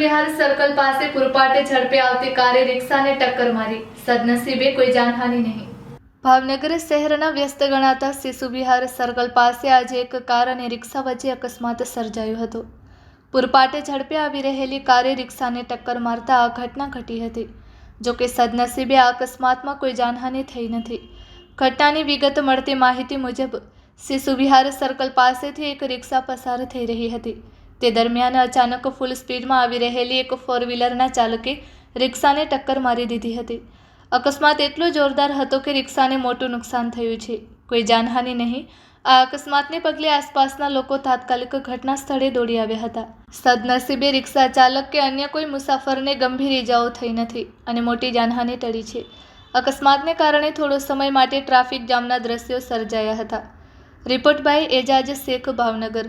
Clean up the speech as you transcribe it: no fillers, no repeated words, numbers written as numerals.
વિહાર circle પાસે પૂરપાટે ઝડપે આવતી કારે રિક્ષાને ટક્કર મારી. સદનસીબે કોઈ જાનહાનિ નહીં. ભાવનગર શહેરના વ્યસ્ત ગણાતા શિશુ વિહાર સર્કલ પાસે આજે એક કાર અને રિક્ષા વચ્ચે અકસ્માત સર્જાયો હતો. પૂરપાટે ઝડપે આવી રહેલી કારે રિક્ષાને ટક્કર મારતા આ ઘટના ઘટી હતી. જોકે સદનસીબે આ અકસ્માતમાં કોઈ જાનહાનિ થઈ નથી. ઘટનાની વિગત મળતી માહિતી મુજબ શિશુ વિહાર સર્કલ પાસેથી એક રિક્ષા પસાર થઈ રહી હતી. તે દરમિયાન અચાનક ફૂલ સ્પીડમાં આવી રહેલી એક ફોર વ્હીલરના ચાલકે રિક્ષાને ટક્કર મારી દીધી હતી. અકસ્માત એટલો જોરદાર હતો કે રિક્ષાને મોટું નુકસાન થયું છે. કોઈ જાનહાનિ નહીં. આ અકસ્માતને પગલે આસપાસના લોકો તાત્કાલિક ઘટના સ્થળે દોડી આવ્યા હતા. સદનસીબે રિક્ષા ચાલક કે અન્ય કોઈ મુસાફરને ગંભીર ઇજાઓ થઈ નથી અને મોટી જાનહાનિ ટળી છે. અકસ્માતને કારણે થોડો સમય માટે ટ્રાફિક જામના દ્રશ્યો સર્જાયા હતા. Report by Ejaz Shaikh, Bhavnagar.